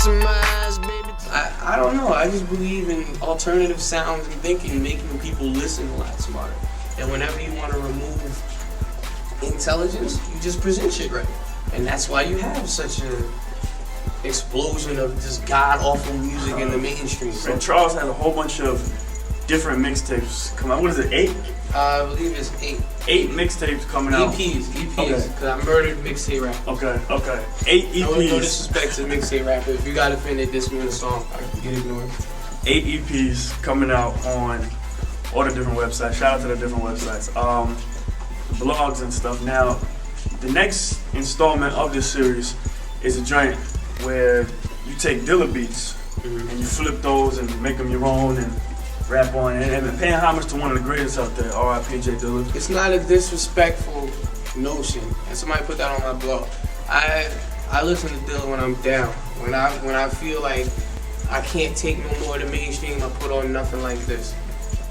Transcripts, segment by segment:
maximize, baby. I don't know. I just believe in alternative sounds and thinking, making people listen a lot smarter. And whenever you want to remove intelligence, you just present shit right. And that's why you have such a explosion of just god-awful music in the mainstream. And Charles has a whole bunch of different mixtapes coming out. What is it, 8? I believe it's 8. 8 mixtapes coming out. EPs, because I murdered mixtape rapper. Okay. 8 EPs. No disrespect to mixtape rapper. If you got offended, this one song, I can get ignored. 8 EPs coming out on all the different websites. Shout out to the different websites. Blogs and stuff. Now, the next installment of this series is a joint where you take Dilla beats and you flip those and make them your own and rap on it, and paying homage to one of the greatest out there, R.I.P. J. Dilla. It's not a disrespectful notion, and somebody put that on my blog. I listen to Dilla when I'm down. When I feel like I can't take no more of the mainstream, I put on Nothing Like This.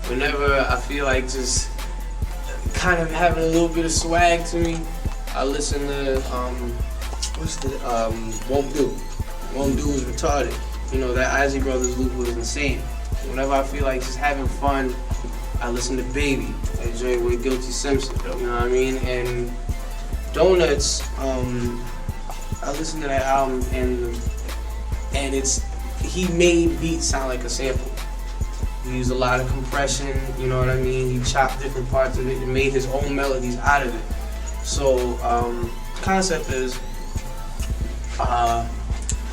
Whenever I feel like just kind of having a little bit of swag to me, I listen to Won't Do. Won't Do is retarded. You know, that Ozzy Brothers loop was insane. Whenever I feel like just having fun, I listen to Baby, that joint with Guilty Simpson, you know what I mean? And Donuts, I listened to that album and he made beats sound like a sample. He used a lot of compression, you know what I mean? He chopped different parts of it and made his own melodies out of it. So, concept is,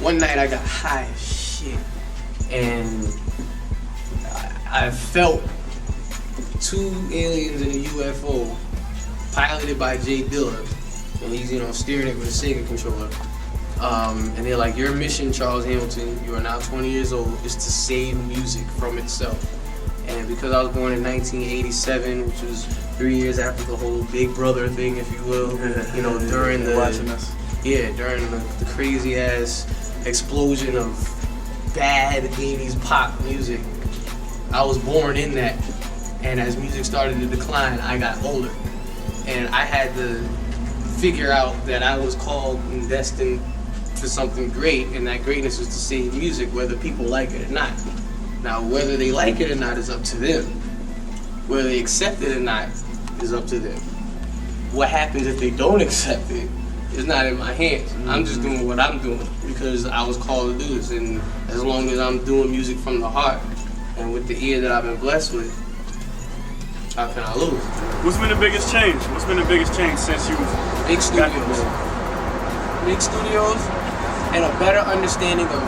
one night I got high as shit and I felt 2 aliens in a UFO piloted by J. Dilla, and he's, steering it with a Sega controller. And they're like, your mission, Charles Hamilton, you are now 20 years old, is to save music from itself. And because I was born in 1987, which was 3 years after the whole Big Brother thing, if you will, during the crazy ass explosion of bad 80s pop music. I was born in that, and as music started to decline, I got older. And I had to figure out that I was called and destined for something great, and that greatness is to save music, whether people like it or not. Now, whether they like it or not is up to them. Whether they accept it or not is up to them. What happens if they don't accept it is not in my hands. I'm just doing what I'm doing because I was called to do this, and as long as I'm doing music from the heart, and with the ear that I've been blessed with, how can I lose? What's been the biggest change? What's been the biggest change since you've Big studios. Big studios and a better understanding of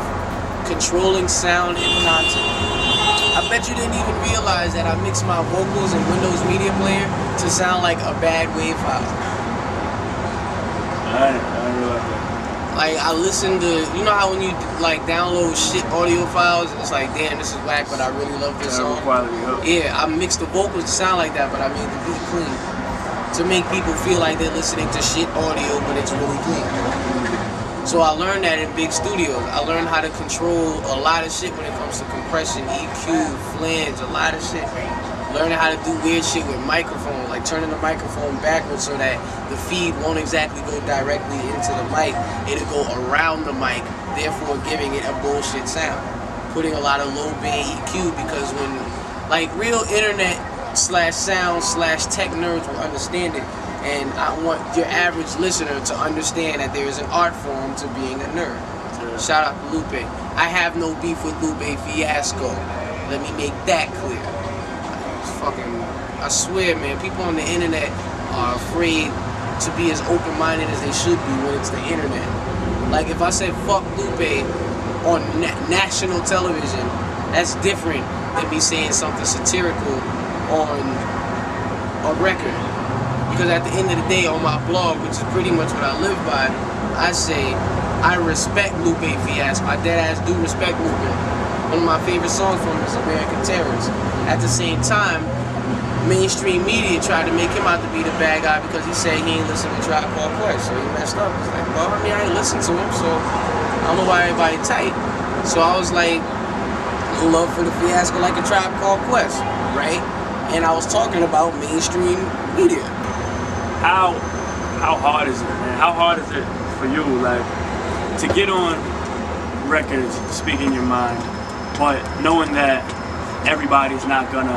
controlling sound and content. I bet you didn't even realize that I mixed my vocals in Windows Media Player to sound like a bad wave file. I didn't realize that. Like, I listen to, you know how when you download shit audio files, it's like, damn, this is whack, but I really love this song. Yeah, I mixed the vocals to sound like that, but I made the beat clean to make people feel like they're listening to shit audio, but it's really clean. So I learned that in big studios. I learned how to control a lot of shit when it comes to compression, EQ, flange, a lot of shit. Learning how to do weird shit with microphones, like turning the microphone backwards so that the feed won't exactly go directly into the mic. It'll go around the mic, therefore giving it a bullshit sound. Putting a lot of low band EQ because when, real internet /sound/tech nerds will understand it. And I want your average listener to understand that there is an art form to being a nerd. Shout out to Lupe. I have no beef with Lupe Fiasco. Let me make that clear. I swear, man, people on the internet are afraid to be as open-minded as they should be when it's the internet. Like, if I said fuck Lupe on national television, that's different than me saying something satirical on a record. Because at the end of the day, on my blog, which is pretty much what I live by, I say, I respect Lupe Fiasco. I deadass do respect Lupe. One of my favorite songs from him is American Terrorist. At the same time, mainstream media tried to make him out to be the bad guy because he said he ain't listening to Tribe Called Quest, so he messed up. It's like, well, I ain't listened to him, so I don't know why everybody tight. So I was like, love for the Fiasco like a Tribe Called Quest, right? And I was talking about mainstream media. How hard is it, man? How hard is it for you, to get on records, speaking your mind, but knowing that everybody's not gonna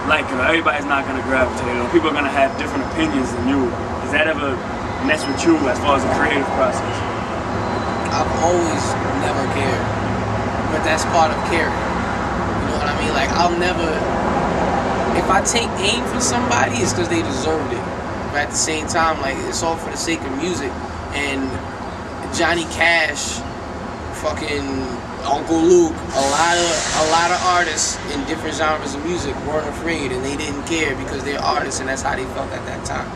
like it, or everybody's not gonna gravitate, or people are gonna have different opinions than you. Does that ever mess with you as far as the creative process? I've always never cared, but that's part of caring. You know what I mean? Like, I'll never, if I take aim for somebody, it's because they deserved it. But at the same time, like, it's all for the sake of music. And Johnny Cash, fucking Uncle Luke, a lot of artists in different genres of music weren't afraid, and they didn't care because they're artists, and that's how they felt at that time.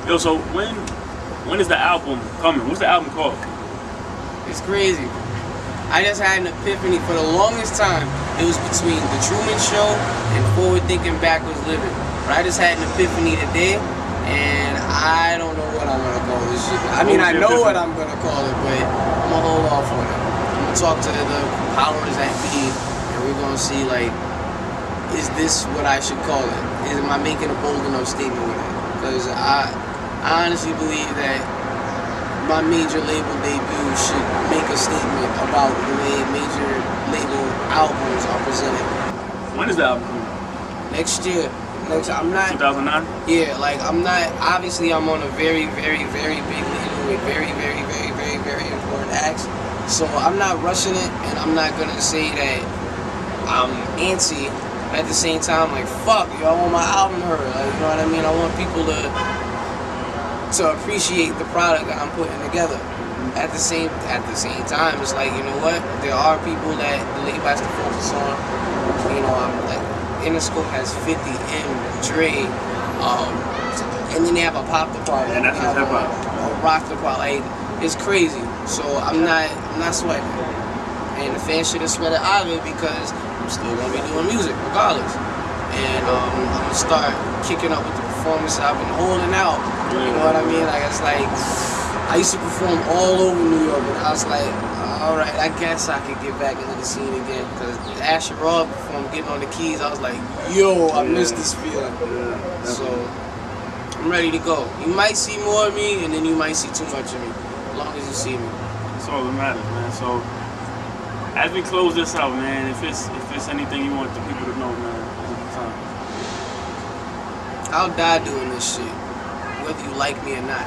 Yo, so when is the album coming? What's the album called? It's crazy. I just had an epiphany. For the longest time, it was between The Truman Show and Forward Thinking Backwards Living. But I just had an epiphany today, and I don't know what I'm gonna call this shit. I mean, I know what I'm gonna call it, but I'm gonna hold off on it. I'm gonna talk to the powers that be, and we're gonna see, like, is this what I should call it? Am I making a bold enough statement with it? Because I honestly believe that my major label debut should make a statement about the way major label albums are presented. When is the album coming? Next year. I'm not. 2009? Yeah, like, I'm not. Obviously, I'm on a very, very, very big label with very, very, very, very, very important acts. So I'm not rushing it, and I'm not gonna say that I'm antsy. At the same time, like, fuck, yo, I want my album heard. Like, you know what I mean? I want people to appreciate the product that I'm putting together. At the same time, it's like, you know what? There are people that the label has to focus on. You know, I'm like, Interscope has 50, Dre, and then they have a pop department. And that's just hip hop. A rock department. Like, it's crazy. So I'm not sweating. And the fans shouldn't sweat it either, because I'm still gonna be doing music regardless. And I'm gonna start kicking up with the performance I've been holding out. You know what I mean? Like, it's like, I used to perform all over New York, and I was like, all right, I guess I could get back into the scene again. Because Asher Roth performed Getting on the Keys, I was like, yo, I missed this feeling. So I'm ready to go. You might see more of me, and then you might see too much of me, as long as you see me. That's all that matters, man. So as we close this out, man, if it's anything you want the people to know, man, this is the time. I'll die doing this shit, whether you like me or not.